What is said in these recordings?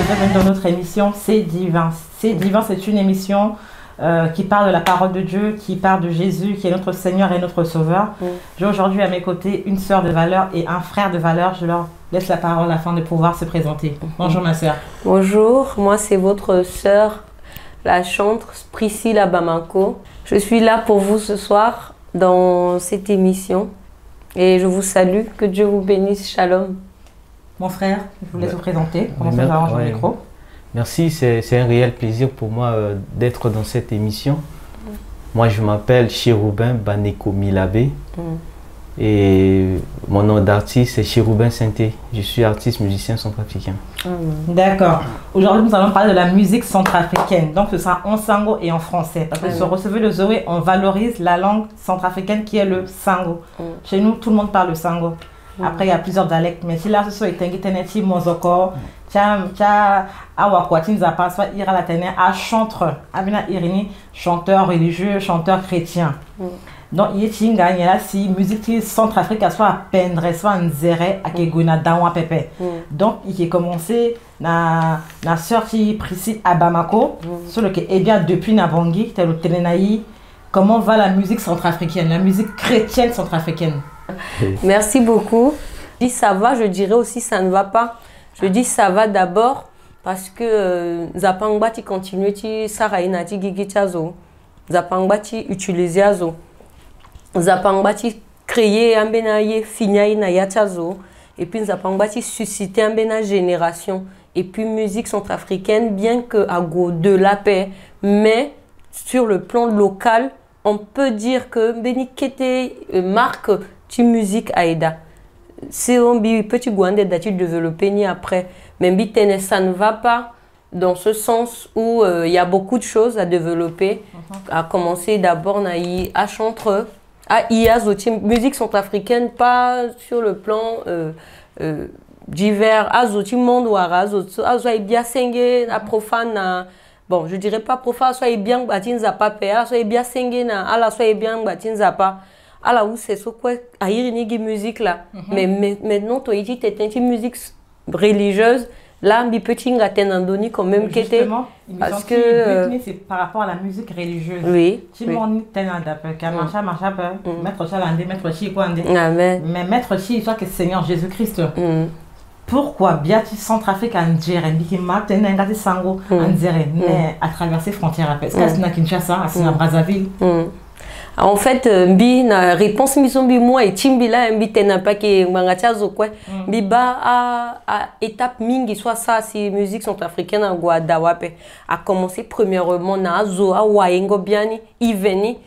bienvenue dans notre émission C'est Divin. C'est Divin, c'est une émission qui parle de la parole de Dieu, qui parle de Jésus, qui est notre Seigneur et notre Sauveur. J'ai aujourd'hui à mes côtés une sœur de valeur et un frère de valeur. Je leur laisse la parole afin de pouvoir se présenter. Bonjour ma sœur. Bonjour, moi c'est votre sœur, la chanteuse Priscilla Bamako. Je suis là pour vous ce soir dans cette émission et je vous salue. Que Dieu vous bénisse. Shalom. Mon frère, je vous laisse vous présenter. Commencez par ranger le micro. Merci, c'est un réel plaisir pour moi d'être dans cette émission. Moi, je m'appelle Chérubin Baneko Milabé et mon nom d'artiste est Chérubin Sainté. Je suis artiste musicien centrafricain. D'accord. Aujourd'hui, nous allons parler de la musique centrafricaine. Donc, ce sera en sango et en français. Parce que sur Recevez le Zoé, on valorise la langue centrafricaine qui est le sango. Chez nous, tout le monde parle le sango. Après, il y a plusieurs dialectes. Mais si là, ce soit Etengi Teneti, Mozoko, Awakwati, Nzapa, soit Ira la Tene, à chanteur, Abina Irini, chanteur religieux, chanteur chrétien. Donc, il y a si musique centrafricaine, soit à Pendre, soit à Nzere, à Keguna, Dawa Pepe. Donc, il a commencé na sœur qui Priscilla à Bamako, sur le que, eh bien, depuis Nabangui, tel le Telenaï, comment va la musique centrafricaine, la musique chrétienne centrafricaine? Merci beaucoup. Je dis ça va, je dirais aussi ça ne va pas. Je dis ça va d'abord parce que Zapangba ti continue ti saraina ti gigi chazo. Zapangba ti utiliser azo. Zapangba ti créer ambena ye finya na ya chazo et puis Zapangba ti susciter ambena génération et puis musique centrafricaine bien que à go de la paix mais sur le plan local, on peut dire que Beni Kete marque ti musique aida. C'est un petit guande d'ati développer ni après. Mais bitene ça ne va pas dans ce sens où il y a beaucoup de choses à développer. À commencer d'abord à chanter, à iazoti musique centrafricaine pas sur le plan divers. Azoti monde ou azoi bien singé à profane. Bon, je dirais pas profane, soit bien batin zapa pe, soit bien singé na, ala soit bien batin zapa. Alors, où c'est ce quoi à une musique là. Mais maintenant, tu as dit que tu une musique religieuse. Là, un petit Ngatenandoni quand même qui était. Parce que c'est par rapport à la musique religieuse. Oui. Si mon maître Chalandé, maître Chi, quoi. Amen. Mais maître Chi, soit que Seigneur Jésus-Christ. Pourquoi bien tu Centrafrique en Djeren, qui m'a tenu un sango en Djeren, mais à travers ces frontières, parce que c'est à Kinshasa, c'est à Brazzaville. En fait, la réponse mi moi et timbila mbi tena pas que mangachazo quoi. Mbi ba à étape mingi soit ça si musique centrafricaine en Guadawape a commencé premièrement na zo a waengo biani iveni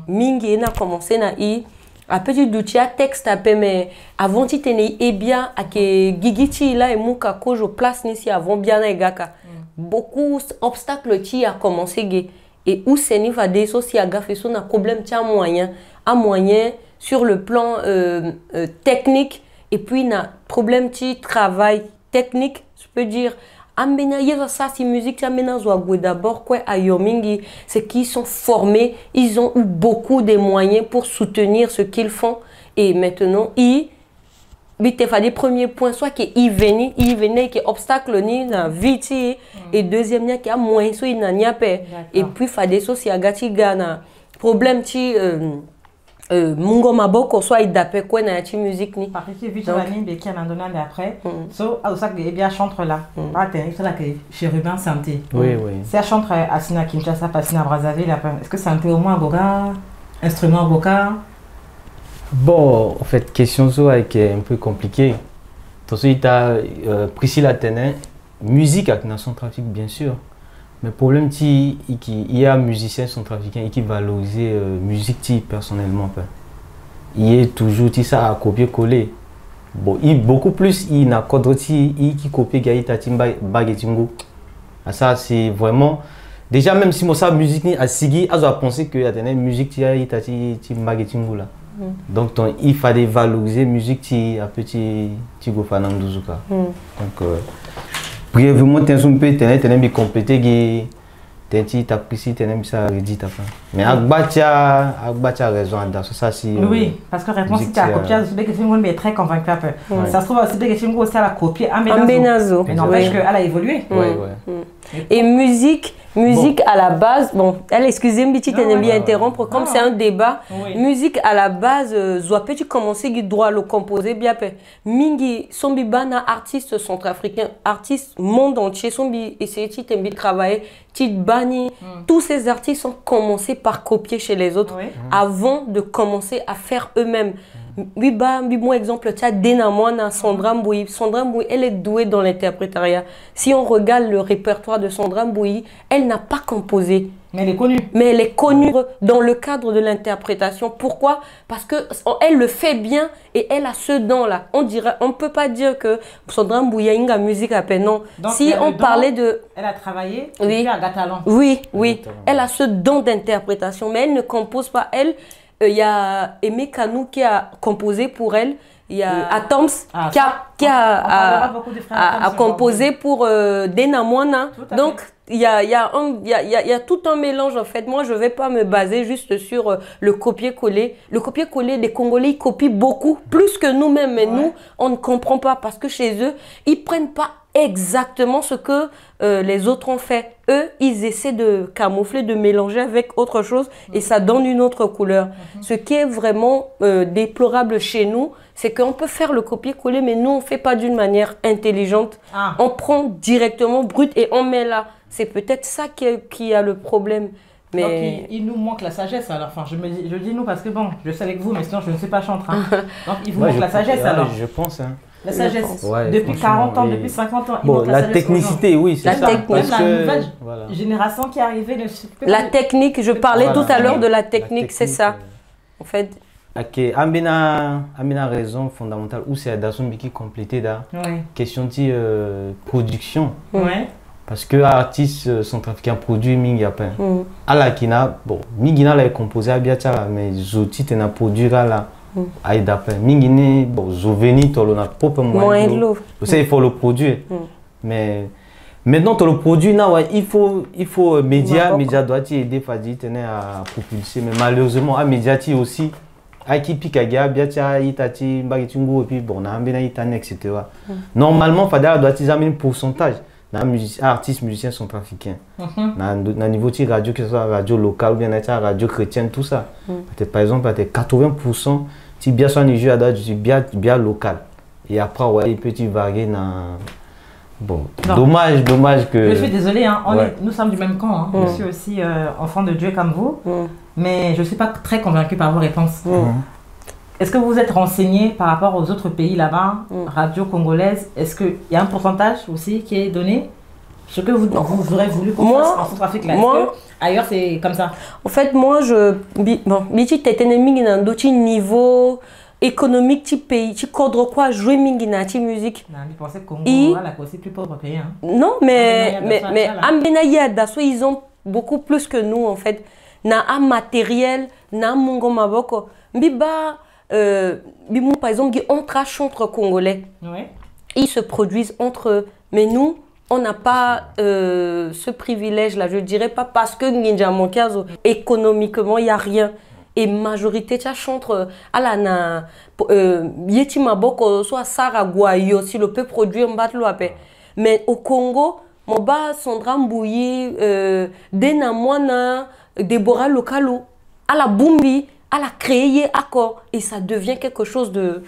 mingi na commencé na i a petit doutia texte à mais avant ti tene e bien à que gigiti là et muka kojo place ni si avant bien na egaka. Beaucoup obstacles qui a commencé gay. Et où c'est n'y va des aussi à gaffer son problème tiens moyen sur le plan technique et puis na problème ti travail technique je peux dire ambena yeza ça si musique ambena zo d'abord quoi à yomingi c'est qu'ils sont formés, ils ont eu beaucoup de moyens pour soutenir ce qu'ils font et maintenant ils bite fa des premiers points soit que il venait que obstacle ni na viti et deuxième nia qui a moins so il n'a pas et puis fa des choses ya gati gana problème ti mungo maboko soit il d'après quoi na ti musique ni parce que vite la ligne qui a donné après so à ça que bien chantre là pas t'es là que Chérubin Santé oui c'est à chantre à Sina Kinshasa pas Sina Brazzaville est-ce que Santé au moins goga instrument goga. Bon, en fait, question ça qui est un peu compliquée. Ensuite, tu as Priscilla Tenin, musique avec Nation Trafic, bien sûr. Mais le problème, il y a un musicien centrafricain qui valorise la musique personnellement. Il est toujours ça à copier-coller. Bon, beaucoup plus, il n'a qu'à qui copie Gaïta Timba Bagetingo. Ça, c'est vraiment. Déjà, même si moi, ça, musique, à Sigi, à penser que y a une musique qui a été Bagetingo là. Donc, il fallait valoriser la musique à petit Gofanandouzuka. Donc, brièvement, tu as complété tu as pris si tu n'aimes ça, redit ta fin. Mais Agbatia a raison, ça si. Oui, parce que réponse si tu as copié, c'est que film est très convaincu. Ça se trouve aussi que film aussi à la copier en Benazo. Mais n'empêche qu'elle a évolué. Et musique à la base, bon, elle excusez-moi, tu t'es bien interrompre, comme c'est un débat, musique à la base, Zouapé, tu commences à droit le composer, bien fait. Mingi, Sombi Bana, artiste centrafricain, artiste monde entier, Sombi, essayer de travailler, Bani, tous ces artistes ont commencé par copier chez les autres avant de commencer à faire eux-mêmes. Oui, moi exemple, tu as Dena Moana, Sandra Mbouyi. Sandra Mbouyi, elle est douée dans l'interprétariat. Si on regarde le répertoire de Sandra Mbouyi, elle n'a pas composé. Mais elle est connue. Mais elle est connue dans le cadre de l'interprétation. Pourquoi? Parce qu'elle le fait bien et elle a ce don-là. On peut pas dire que Sandra Mbouyi a une musique à peine. Non. Donc, si on parlait de... Elle a travaillé, oui. Elle a talent. Oui. Elle a ce don d'interprétation, mais elle ne compose pas. Il y a Aimé Kanou qui a composé pour elle. Il y a Atoms qui a composé pour Dena Moana. Donc, il y a tout un mélange en fait. Moi, je ne vais pas me baser juste sur le copier-coller. Le copier-coller, les Congolais, ils copient beaucoup, plus que nous-mêmes. Mais nous, on ne comprend pas parce que chez eux, ils ne prennent pas exactement ce que les autres ont fait. Eux, ils essaient de camoufler, de mélanger avec autre chose et ça donne une autre couleur. Ce qui est vraiment déplorable chez nous, c'est qu'on peut faire le copier-coller, mais nous, on ne fait pas d'une manière intelligente. On prend directement brut et on met là. C'est peut-être ça qui a le problème. Mais... Donc, il nous manque la sagesse alors. Enfin, je dis nous parce que bon, je sais avec vous, mais sinon je ne sais pas chanter. Donc, il vous manque la sagesse alors. Je pense. La sagesse. Depuis 40 ans, depuis 50 ans. Bon, la technicité, oui, c'est ça. Même la nouvelle génération qui est arrivée ne se peut pas. La technique, je parlais tout à l'heure de la technique, c'est ça. En fait. Ok, Amina a raison fondamentale où c'est Dasumbi qui complétait la question de production. Parce que l'artiste centrafricain produit Mingapin. Alakina, bon, Mingina l'a composé à Biachara, mais Zoti n'a produit là. Aïdapin. Mingine, bon, Zoveni, tu as propre moyen. Il faut le produire. Mais maintenant, tu le produis, il faut média doit aider Fadi à propulser. Mais malheureusement, à média aussi. Aiki Pikaga, Biatia, Itati, Bagitungu, et puis bon, on a un etc. Normalement, Fada doit amener un pourcentage. Artistes, musiciens centrafricains. Dans niveau de radio, que ce soit radio locale ou bien radio chrétienne, tout ça. Par exemple, 80%, si bien soit Niger, bien local. Et après, il peut varier dans. Bon, dommage que. Je suis désolée, nous sommes du même camp. Je suis aussi enfant de Dieu comme vous, mais je ne suis pas très convaincue par vos réponses. Est-ce que vous vous êtes renseigné par rapport aux autres pays là-bas, radio congolaise? Est-ce qu'il y a un pourcentage aussi qui est donné? Ce que vous aurez voulu qu'on fasse en Centrafrique là, ailleurs c'est comme ça? En fait, moi, Biti t'étais dans d'autres niveaux économiques, tu pays, tu cadres quoi, jouer mingina, tu musique. Non, je pensais que Congo, là, c'est plus pauvre pays. Non, mais Ambenaya, ils ont beaucoup plus que nous en fait. Na un matériel, na mongo maboko. Biba. Par exemple, entre Congolais, ils se produisent entre eux. Mais nous, on n'a pas ce privilège-là. Je ne dirais pas parce que Ninja Monkazo, économiquement, il n'y a rien. Et majorité, tu chantre à la Yeti Maboko, soit Sarah Guayo, si le peut produire, on bat le paix. Mais au Congo, Moba, Sandra Mbouyi, Dena Moana, Deborah Lokalo, à la Bumbi, à la créer accord et ça devient quelque chose de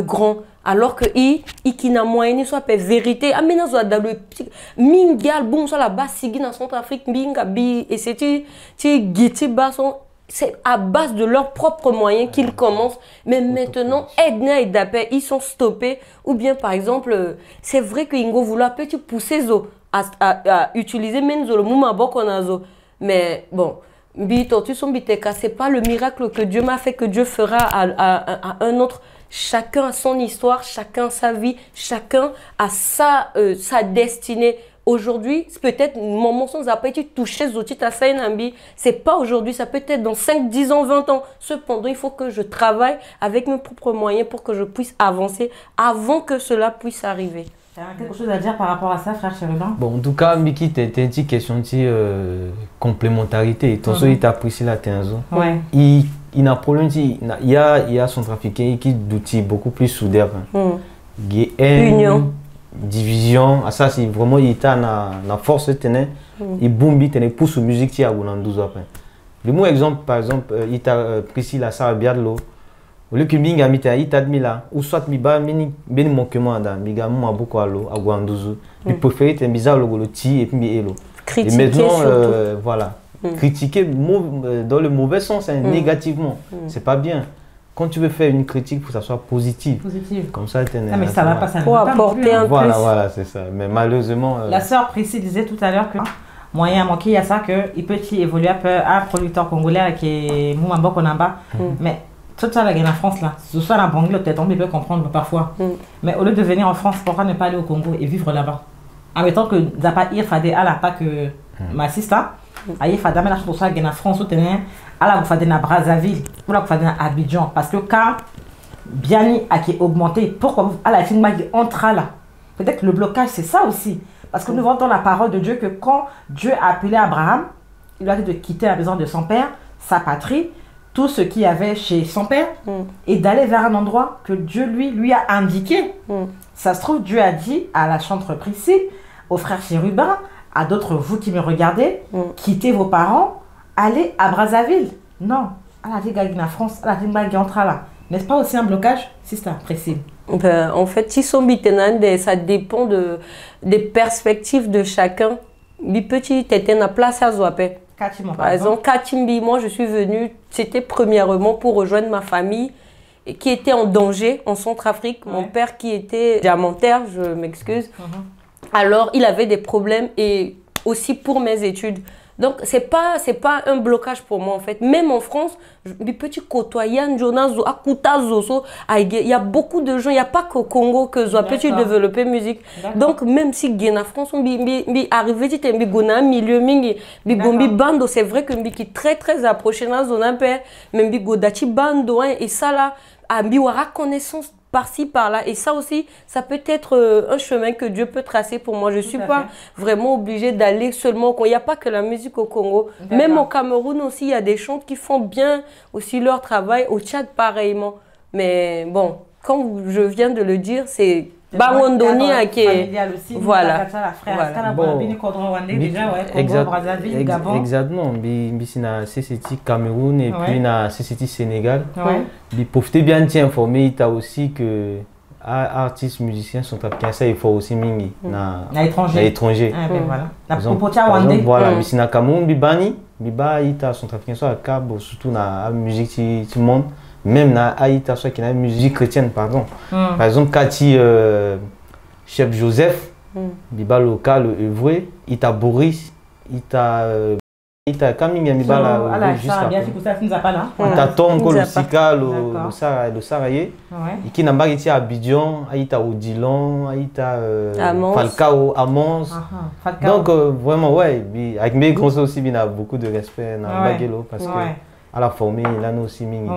grand alors que qui n'a moyen soit pas vérité amena zo dans le mingal bon sur la base sigi dans Centrafrique minga bi et c'est c'est à base de leurs propres moyens qu'ils commencent mais maintenant Edna et Dapé ils sont stoppés ou bien par exemple c'est vrai que Ingo vouloir petit pousser zo à utiliser menzo le mouma bokonazo mais bon c'est pas le miracle que Dieu m'a fait, que Dieu fera à un autre. Chacun a son histoire, chacun a sa vie, chacun a sa destinée. Aujourd'hui, peut-être mon mensonge n'a pas été touché, c'est pas aujourd'hui, ça peut être dans 5, 10 ans, 20 ans. Cependant, il faut que je travaille avec mes propres moyens pour que je puisse avancer avant que cela puisse arriver. Tu as quelque chose à dire par rapport à ça, frère Chérubin? Bon, en tout cas, Miki, tu as une petite question de complémentarité. Ton il t'a apprécié la tenzo. Ouais. Il a un problème, il y a son trafiqué qui d'outils beaucoup plus soudés. Il y a une division. Ça, c'est vraiment, il est en force de tenir. Il boum, il tenir pousse musique qui a 12 après. Le mot exemple, par exemple, il t'a précis la Sarah Biadlo. Au lieu que Minga mita il t'a mis là, ou soit Miba, Mini manquement dans Miga, moi beaucoup à l'eau, à Guandouzou. Il préfère être bizarre le ti et puis hello. Critiquer. Et maintenant, voilà. Critiquer dans le mauvais sens, négativement. C'est pas bien. Quand tu veux faire une critique, il faut que ça soit positif. Comme ça, mais ça va pas, ça pour apporter un plus. Voilà, c'est ça. Mais malheureusement. La sœur Priscille disait tout à l'heure que moyen manqué, il y a ça qu'il peut évoluer un producteur congolais qui est Moumamba Konamba. Mais tout ça, la France, là, ce soit la Banglais, peut-être on peut comprendre parfois. Mais au lieu de venir en France, pourquoi ne pas aller au Congo et vivre là-bas? En mettant que Zapa Irfade à la pas que ma sista, aïe Fada, mais la chose que la France, ou tenait à la Fade na Brazzaville, ou la Fade na Abidjan. Parce que quand Biani a qui augmenté, pourquoi à la fin qui entre là? Peut-être que le blocage, c'est ça aussi. Parce que nous voyons dans la parole de Dieu que quand Dieu a appelé Abraham, il lui a dit de quitter la maison de son père, sa patrie, tout ce qu'il y avait chez son père, et d'aller vers un endroit que Dieu lui a indiqué. Ça se trouve, Dieu a dit à la chantre Priscille, au frère Chérubin, à d'autres, vous qui me regardez, quittez vos parents, allez à Brazzaville. Non, à la Ligue France, à la Ligue entre là. N'est-ce pas aussi un blocage? C'est ça, Priscille. En fait, si son ça dépend des perspectives de chacun. Mi petit, t'étais en place à Zouapé. Par exemple, Katimbi, moi je suis venue, c'était premièrement pour rejoindre ma famille qui était en danger en Centrafrique. Mon père qui était diamantaire, je m'excuse. Alors il avait des problèmes et aussi pour mes études. Donc c'est pas un blocage pour moi en fait. Même en France, mes petits côtoyants, Jonas, il y a beaucoup de gens, il n'y a pas qu'au Congo que je peux développer musique. Donc même si en France, on arrive à milieu bando, c'est vrai que qui très très approché dans zone même godati bando et ça là, a reconnaissance par-ci, par-là. Et ça aussi, ça peut être un chemin que Dieu peut tracer pour moi. Je ne suis pas vraiment obligée d'aller seulement au Congo. Il n'y a pas que la musique au Congo. Même au Cameroun aussi, il y a des chantres qui font bien aussi leur travail. Au Tchad, pareillement. Mais bon, comme je viens de le dire, c'est Bangondoni qui est... Voilà. Exactement. C'est Cameroun et puis c'est Sénégal. Il faut bien t'informer, il y a aussi que artistes, musiciens sont africains, ça il faut aussi mingi à l'étranger. Voilà, mais c'est na Cameroun, Bibani, Biba, il y a sont africains, soit à Cabo, surtout dans la musique du monde. Même na Aïta, soit qui a une musique chrétienne, pardon. Par exemple, Cathy, chef Joseph, Biba local, œuvré, il t'a Boris, il t'a Camille, il t'a juste il t'a Tom, le Sika, le Saraye, et qui n'a pas été à Abidjan, il t'a Odilon, il t'a Falcao, Amos. Donc, vraiment, ouais, avec mes grands aussi, il a beaucoup de respect dans Baguelo parce que. À la formée, il a aussi mis.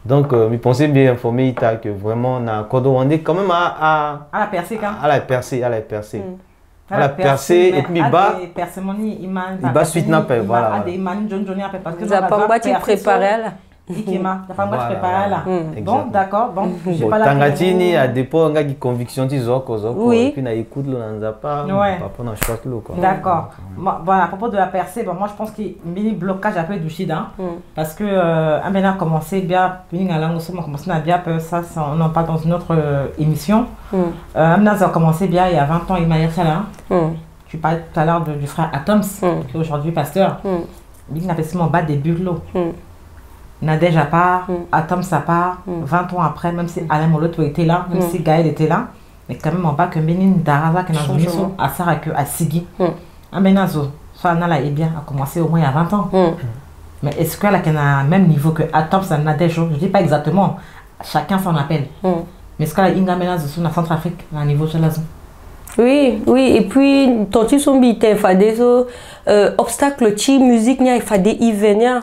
Donc, je pensais bien informer que vraiment, on a quand même à la percée. À la percée. À la percée, et puis il bat suite n'a pas. Voilà. Vous n'avez pas préparé là. Bon, d'accord. Bon, j'ai pas la Tangatini a des points de conviction qui et puis on écoute le pas d'accord. Bon, à propos de la percée, bon, moi je pense qu'il y a un mini blocage après du Chida parce que a commencé bien, puis on a commencé à bien, ça on en parle dans une autre émission. Amina a commencé bien il y a 20 ans, il m'a dit ça là. Tu parlais tout à l'heure du frère Atoms, qui est aujourd'hui pasteur. Il a fait mon bas des bulots. Nadège à part, Atom ça part, 20 ans après, même si Alain Moloto était là, même si Gaël était là, mais quand même on va que Bénin Daraza qui n'a jamais à Sarah que à Sigi. Un Benazo, soit Nala est bien, a commencé au moins il y a 20 ans. Mais est-ce qu'elle a le même niveau que Atom ça Nadège? Je ne dis pas exactement, chacun s'en appelle. Mais est-ce qu'elle a Inga Benazo sur la Centrafrique, à un niveau de la zone? Oui, et puis, quand tu sont bité, il faut des obstacles, musique, il faut des venir.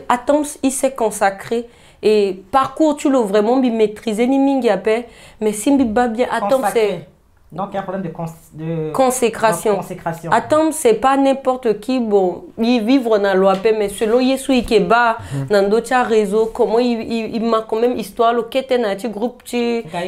Attends, il s'est consacré. Et parcours, tu l'as vraiment maîtrisé, mais si tu bien, attends, c'est. Donc, il y a un problème de consécration. Attends, c'est pas n'importe qui, bon, il vivre dans l'OAP, mais selon Yesu Ikeba, dans d'autres réseaux, comment il m'a quand même histoire, le petit groupe,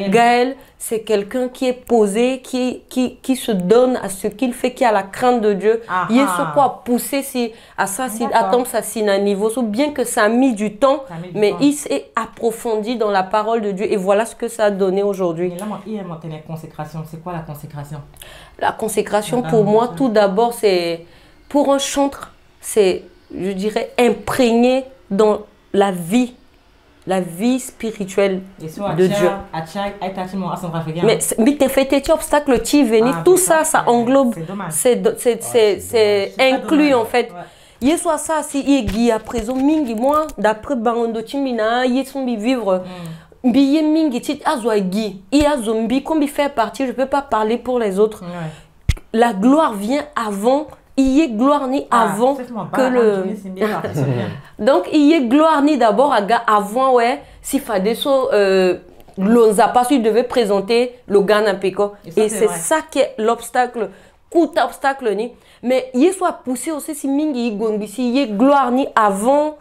Gaël, c'est quelqu'un qui est posé, qui se donne à ce qu'il fait, qui a la crainte de Dieu. Yesu quoi pousser si à ça, si attends, ça c'est un niveau, bien que ça a mis du temps, mais il s'est approfondi dans la parole de Dieu et voilà ce que ça a donné aujourd'hui. Il y a la consécration, c'est quoi la consécration? La consécration, pour moi, tout d'abord, c'est pour un chantre, c'est, je dirais, imprégné dans la vie spirituelle de Dieu. Mais tu fais tes obstacles, tu venir, tout ça, ça englobe, c'est inclus en fait. Il y a soit ça, si il y a présent, mingi, moi, d'après Bangondo Timina, il y a vivre. Billet mingi tit azwagi il y a zombie comme il fait partie je peux pas parler pour les autres la gloire vient avant il y a gloire ni avant que le donc il y a gloire ni d'abord avant ouais si Fadeso l'onzapa il devait présenter le Ghana Peko et c'est ça qui est l'obstacle coup d'obstacle ni mais il soit poussé aussi si mingi gongi si il y a gloire ni avant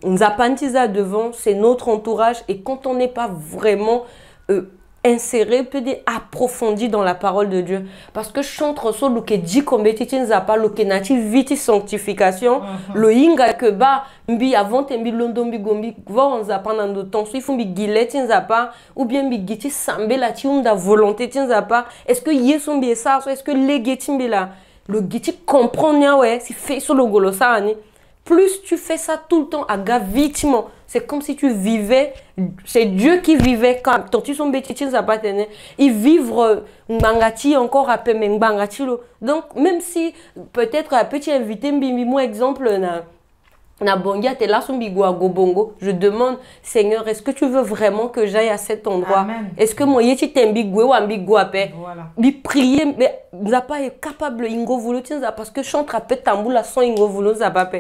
Nzapantiza devant, c'est notre entourage. Et quand on n'est pas vraiment inséré, peut-être approfondi dans la parole de Dieu. Parce que chantre so lo que dit comme petit nzapa lo que nati viti sanctification, lo inga que ba mbi avant mbi londo mbi gombi va on zapa dans de temps, il faut mbi gileti nzapa ou bien mbi giti sambe la ti da volonté nzapa. Est-ce que yeso mbi ça, est-ce que les geti mbi là, le giti comprend nia ouais, si fait sur le golosa ani. Plus tu fais ça tout le temps à gavitement, c'est comme si tu vivais, c'est Dieu qui vivait quand tu son bêtitiens ça pas tenir. Il vivre ngangati encore après ngangati lo. Donc même si peut-être un petit invité mbimbi moi exemple na bongia te là son bigwa gobongo, je demande Seigneur, est-ce que tu veux vraiment que j'aille à cet endroit? Est-ce que moi yeti tembigwe ou ambigwa pe? Bi prier mais n'a pas est capable ingo volontiers parce que chantre après tamboula son ingo volontiers pas pe.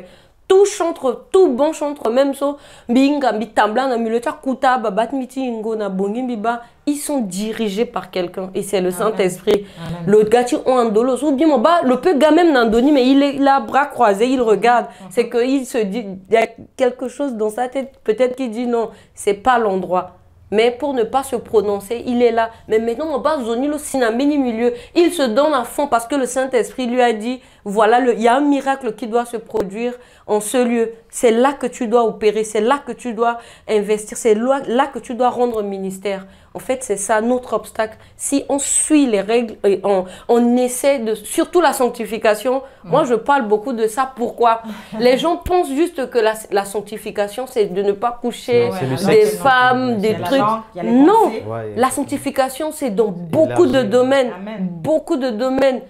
Tout chantre, tout bon chantre, même so, binga, bitambla, na milota, kuta, babat, miti, ingo, na bongi, biba, ils sont dirigés par quelqu'un et c'est le Saint-Esprit. L'autre gars, tu ont un dolo, ou bien, le peu gars même n'andoni, mais il a bras croisés, il regarde. C'est qu'il se dit, il y a quelque chose dans sa tête, peut-être qu'il dit non, c'est pas l'endroit. Mais pour ne pas se prononcer, il est là. Mais maintenant, on va zoner le sinamini milieu. Il se donne à fond parce que le Saint-Esprit lui a dit, voilà, il y a un miracle qui doit se produire en ce lieu. C'est là que tu dois opérer, c'est là que tu dois investir, c'est là que tu dois rendre ministère. En fait, c'est ça notre obstacle. Si on suit les règles et on essaie de... Surtout la sanctification, moi je parle beaucoup de ça. Pourquoi? Les gens pensent juste que la sanctification, c'est de ne pas coucher des femmes, des trucs. Non, la sanctification, c'est dans beaucoup de domaines. Beaucoup de domaines.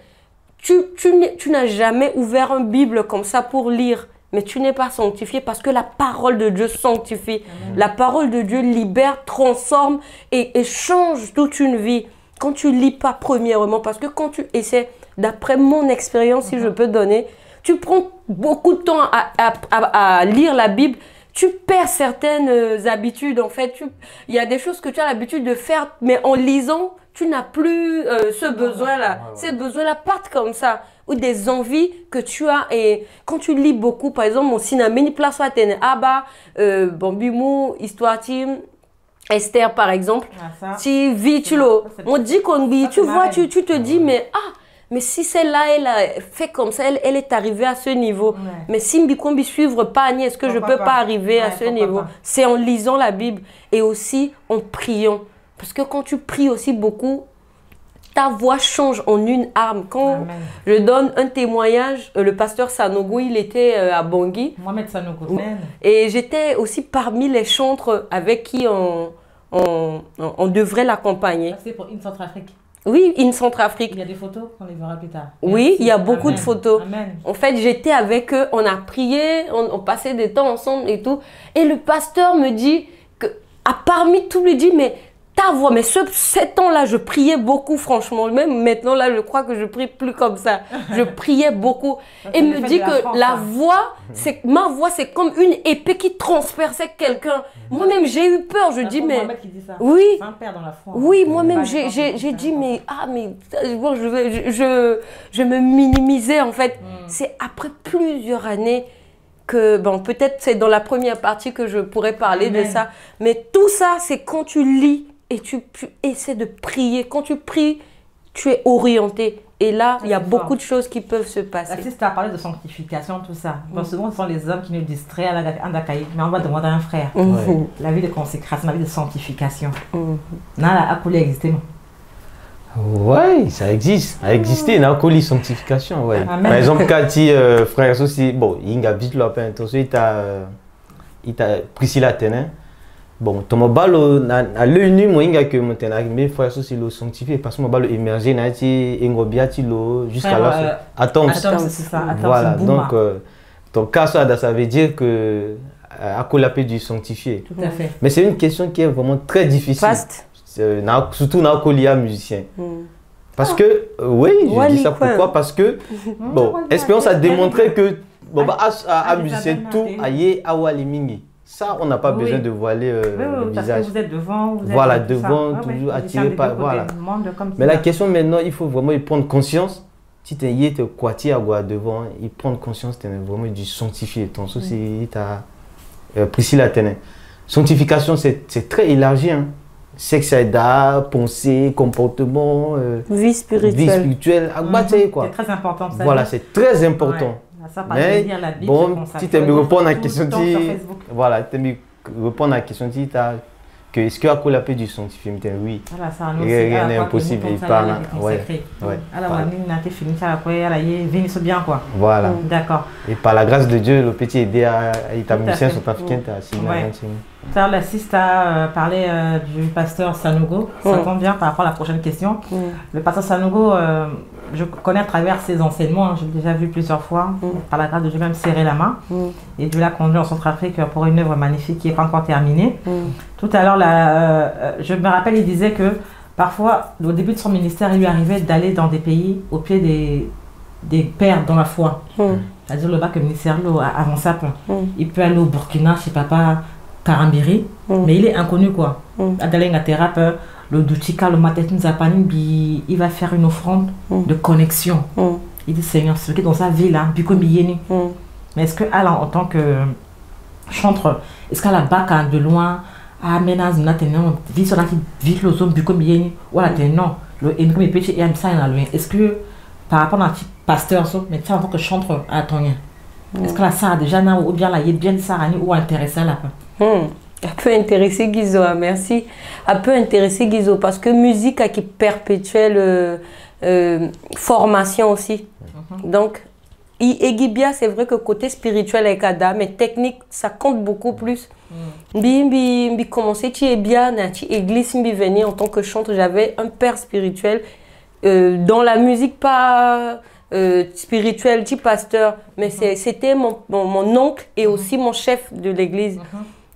Tu n'as jamais ouvert une Bible comme ça pour lire. Mais tu n'es pas sanctifié parce que la parole de Dieu sanctifie. La parole de Dieu libère, transforme et change toute une vie. Quand tu lis pas premièrement, parce que quand tu essaies, d'après mon expérience, si je peux donner, tu prends beaucoup de temps à lire la Bible, tu perds certaines habitudes. En fait, il y a des choses que tu as l'habitude de faire, mais en lisant, tu n'as plus ce besoin-là. Ces besoins-là partent comme ça. Ou des envies que tu as. Et quand tu lis beaucoup, par exemple, mon cinéma, place à tenir Abba, Bambimou, Histoire Team, Esther, par exemple. Tu vis, tu le. On dit qu'on vit, tu vois, tu te dis, mais si celle-là, elle a fait comme ça, elle est arrivée à ce niveau. Mais si Mbikombi suivre pas, est-ce que je peux pas arriver à ce niveau? C'est en lisant la Bible et aussi en priant. Parce que quand tu pries aussi beaucoup, ta voix change en une arme. Quand je donne un témoignage, le pasteur Sanogo, il était à Bangui. Mohamed Sanogo. Et j'étais aussi parmi les chantres avec qui on devrait l'accompagner. C'est pour une Centrafrique. Oui, une Centrafrique. Il y a des photos, on les verra plus tard. Oui, il y a beaucoup de photos. En fait, j'étais avec eux, on a prié, on passait des temps ensemble et tout. Et le pasteur me dit que, parmi tout, lui dit, mais ta ta voix. Mais 7 ans-là, je priais beaucoup, franchement. Même maintenant, là, je crois que je prie plus comme ça. Je priais beaucoup. Et me dit que la voix, ma voix, c'est comme une épée qui transperçait quelqu'un. Moi-même, j'ai eu peur. Je dis, mais... Oui, oui, moi-même, j'ai dit, mais... Ah, mais... Bon, je me minimisais, en fait. C'est après plusieurs années que, bon, peut-être c'est dans la première partie que je pourrais parler de ça. Mais tout ça, c'est quand tu lis et tu essaies de prier. Quand tu pries, tu es orienté. Et là, il y a beaucoup de choses qui peuvent se passer. Si tu as parlé de sanctification, tout ça. Bon, souvent, ce sont les hommes qui nous distraient à l'Andakaï. Mais on va demander à un frère. La vie de consécration, la vie de sanctification. N'a la coulée existé. Oui, ça existe. Ça a existé, il y a une sanctification. Ouais. Par exemple, quand tu frère aussi, bon, il y a vite l'open, ensuite il t'a Priscilla Tenin. Bon, ton mobile à l'œil nu, moi, il y a que mon tenin, mais frère aussi le sanctifié parce que mon mobile émergé, il y a jusqu'à là. Attends, c'est ça. Voilà, donc ton cas, ça veut dire que à quoi l'appel du sanctifié. Tout à fait. Mais c'est une question qui est vraiment très difficile. Vaste. Surtout dans le collier musicien. Parce que, oui, je dis ça pourquoi? Parce que, bon, Espérance a démontré que, bon, à musicien, tout, aïe, awali mingi. Ça, on n'a pas besoin de voiler le visage. Parce que vous êtes devant, voilà, devant, toujours attiré par, voilà. Mais la question maintenant, il faut vraiment y prendre conscience. Si tu es quartier à devant, il prend conscience, tu es vraiment du sanctifié. Ton souci, tu as Priscilla Tenin. Sanctification, c'est très élargi, hein. Sexe, pensée, comportement, vie spirituelle, quoi. C'est très important. Ça voilà, c'est très important. Ouais. Ça, mais lire la Bible, bon, si tu me répondre à la question, voilà, tu me répondre à la question, que est-ce que à quoi l'appel du sanctifié? Oui. Rien n'est impossible. Il parle. Ouais. Alors, on a fini ça après, il se bien quoi. Voilà. D'accord. Et par la grâce de Dieu, le petit aidé à l'établissement centrafricain, tu as signé. Alors, la Siste a parlé du pasteur Sanogo. Ça tombe bien par rapport à la prochaine question. Le pasteur Sanogo, je connais à travers ses enseignements, hein, j'ai déjà vu plusieurs fois. Par la grâce de Dieu, même serrer la main. Et Dieu l'a conduit en Centrafrique pour une œuvre magnifique qui n'est pas encore terminée. Tout à l'heure, je me rappelle, il disait que parfois, au début de son ministère, il lui arrivait d'aller dans des pays au pied des pères dans la foi. C'est-à-dire le bac ministère avant ça. Il peut aller au Burkina chez papa Karambiri, mais il est inconnu quoi. Adalenga Thérapie, le Doutika, le Matetin Zapani, il va faire une offrande de connexion. Il dit Seigneur, c'est dans sa ville, hein, mais est-ce que Allah, en tant que chanteur, est-ce qu'elle a bac de loin, à Ménaz, vie sur la vie, le zone, voilà, non, le petit et est-ce que par rapport à un petit pasteur, mais en tant que chanteur, attends, est-ce que la ça déjà, ou bien la y est bien ça, ou intéressé là? Elle peut intéresser Guizo, merci. Elle peut intéresser Guizo parce que musique a qui perpétuelle formation aussi. Donc, Egibia, c'est vrai que côté spirituel avec Ada, mais technique, ça compte beaucoup plus. Bi commencé tu bien, tu église bi venir en tant que chanteur, j'avais un père spirituel dans la musique pas spirituel, petit pasteur, mais c'était mon oncle et aussi mon chef de l'église.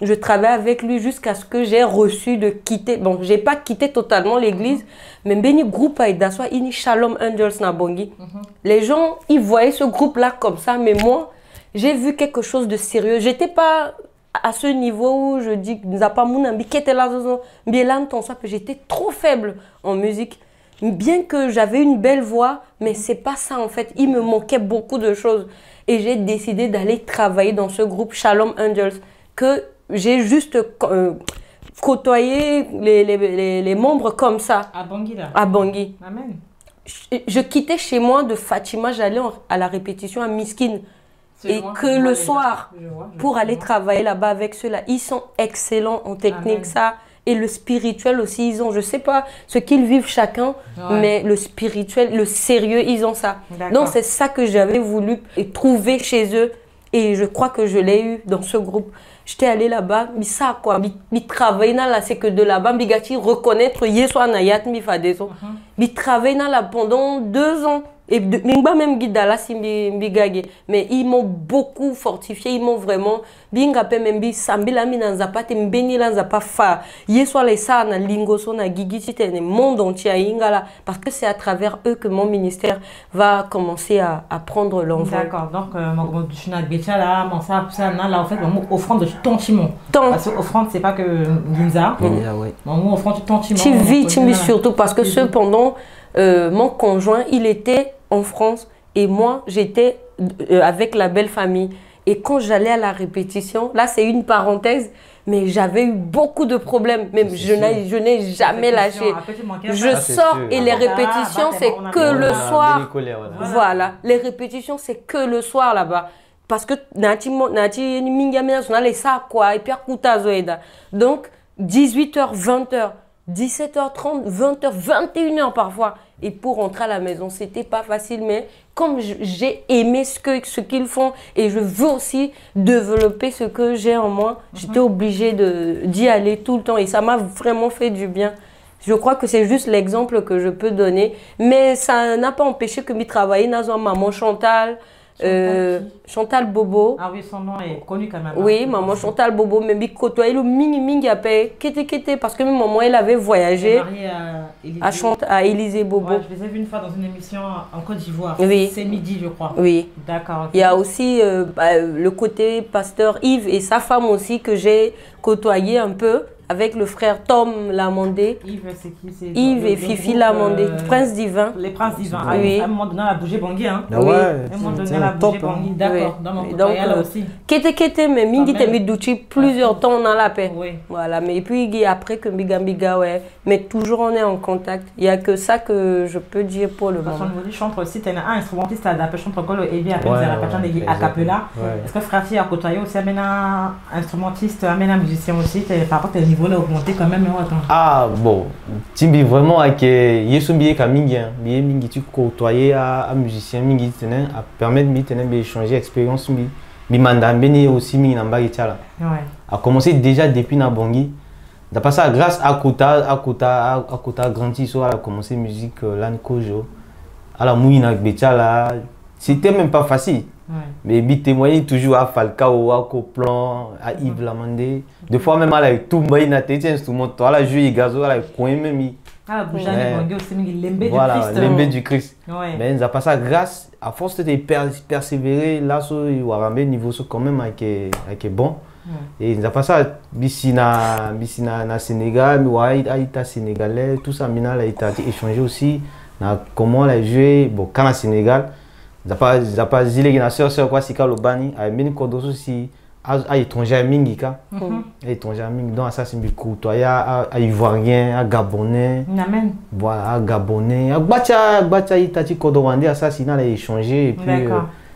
Je travaillais avec lui jusqu'à ce que j'ai reçu de quitter. Bon, j'ai pas quitté totalement l'église, mais béni groupe Aïda, soit ini Shalom Angels na Bongi. Les gens, ils voyaient ce groupe-là comme ça, mais moi, j'ai vu quelque chose de sérieux. J'étais pas à ce niveau où je dis j'étais trop faible en musique. Bien que j'avais une belle voix, mais c'est pas ça en fait. Il me manquait beaucoup de choses. Et j'ai décidé d'aller travailler dans ce groupe Shalom Angels, que j'ai juste côtoyé les membres comme ça. À Bangui là. À Bangui. Amen. Je quittais chez moi de Fatima, j'allais à la répétition à Miskin. Et que le soir, pour aller travailler là-bas avec ceux-là, ils sont excellents en technique, ça. Et le spirituel aussi, ils ont, je sais pas ce qu'ils vivent chacun, mais le spirituel, le sérieux, ils ont ça. Donc c'est ça que j'avais voulu trouver chez eux. Et je crois que je l'ai eu dans ce groupe. J'étais allée là-bas, mais ça quoi, mais travailler dans la c'est que de là-bas, mais reconnaître Yeswa Nayat mi fadeso. Mais travailler là pendant 2 ans. Et Mingba même Guidala Simbigage. Mais ils m'ont beaucoup fortifié, ils m'ont vraiment. Binga même bi Sambila Minanzapa, Tembeni Lanzapa Fa. Yeswa les Sana, Lingoso, na Gigi, le monde entier à Ingala. Parce que c'est à travers eux que mon ministère va commencer à prendre l'envol. D'accord, donc, je n'ai pas là, en fait, offrande de ton timon. Parce que offrande, c'est pas que Ginza. Oui. Offrande de ton timon. Tu vis surtout parce que cependant, mon conjoint, il était en France et moi, j'étais avec la belle famille. Et quand j'allais à la répétition, là, c'est une parenthèse, mais j'avais eu beaucoup de problèmes. Même je n'ai jamais lâché. Je sors et les répétitions, c'est que le soir. Voilà, les répétitions, c'est que le soir là-bas. Parce que donc 18h, 20h, 17h30, 20h, 21h parfois. Et pour rentrer à la maison, c'était pas facile, mais comme j'ai aimé ce qu'ils font et je veux aussi développer ce que j'ai en moi, j'étais obligée d'y aller tout le temps et ça m'a vraiment fait du bien. Je crois que c'est juste l'exemple que je peux donner, mais ça n'a pas empêché que je travaille dans un maman Chantal. Chantal Bobo. Ah oui, son nom est connu quand même. Oui, maman Chantal Bobo, mais bi côtoyé le mingi après kété parce que même maman elle avait voyagé à Élysée Bobo. Ouais, je les ai vus une fois dans une émission en Côte d'Ivoire. Oui. C'est midi, je crois. Oui. D'accord. Okay. Il y a aussi le côté pasteur Yves et sa femme aussi que j'ai côtoyé un peu. Avec le frère Tom Lamandé. Yves, c'est qui? Yves et Fifi Lamandé, Prince Divin. Les Princes Divins. Ah, oui. À un moment donné, on a bougé Bangui. Hein. Ah ouais, à un moment donné, on a bougé Bangui. D'accord. Dans mon côtoyage là aussi. Kété, mais Mingi Temidouchi, plusieurs temps on a la paix. Oui. Voilà, mais puis après que Biga, ouais. Mais toujours on est en contact. Il n'y a que ça que je peux dire pour le moment. Je chante aussi, tu as un instrumentiste à la chante encore et bien après les répétitions a cappella. Est-ce que frère a côtoyé aussi un instrumentiste, un musicien aussi? Par rapport à tes niveaux là augmenté quand même. Ah bon, Timbi vraiment avec Yesumbi et Mingi, Mingi tu côtoyer à musicien Mingi tenait à permettre de tenir d'échanger expérience mi mandam beni aussi mi namba itala. Ouais. A commencé déjà depuis na Bangui. D'après ça grâce à Kota grandi so a commencé musique l'ankojo. À la mouina betala, c'était même pas facile. Ouais. Mais il témoignait toujours à Falcao, à Coplan, à Yves Lamandé. Des fois même à la tout il a été instrument, à la jouer gazo, à la coin même. Ah, Boujani Bangui aussi, l'embé du Christ. Voilà, l'embé du Christ. Ouais. Mais ça passe grâce, à force de persévérer, là, il va ramener niveau quand même avec bon. Et ça passe à Bissina Sénégal, Aïta Sénégalais, tout ça, Mina a été échangé aussi. Comment on a joué, bon, quand au Sénégal. Zapa zile gina sœur quoi si ka lobani a mini kodo aussi a étranger mingi ka étranger mingi donc ça c'est beaucoup toi ya a ivoirien a gabonais amen voilà a gabonais a bacha itati kodo wande ça sina les échanger et puis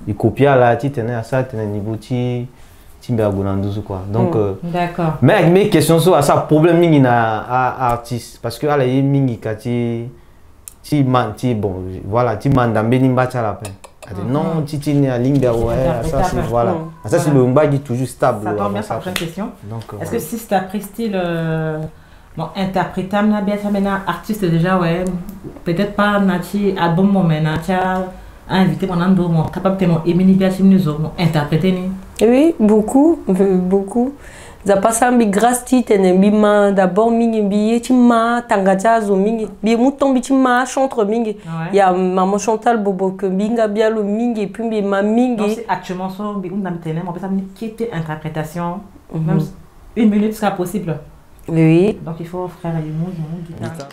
il copia là ti tenait ça tenait niveau ti timbe agonanduzu quoi donc d'accord mais mes questions sur ça problème mingi na artiste parce que ala yi mingi kati ti bon voilà ti mandambe ni bacha la peine. Non, Titi n'est à Linga, ouais, ça c'est voilà. Ça c'est le mbagi toujours stable. Ça tombe bien, c'est la prochaine question. Est-ce que si c'est appris style interprétable, artiste déjà, ouais, peut-être pas Nati album, mais Nati a invité mon ando, capable de Emily Biachim nous interpréter. Oui, beaucoup. Ça passe à grâce titre bima d'abord mingi bi tima tangaja zo mingi bi muton bi tima chantre mingi il y a maman Chantal Bobo que binga bien le mingi puis bi ma mingi donc c'est actuellement ça bi on m'entendait on peut ça quitter interprétation même 1 minute sera possible oui donc il faut frère du monde guitare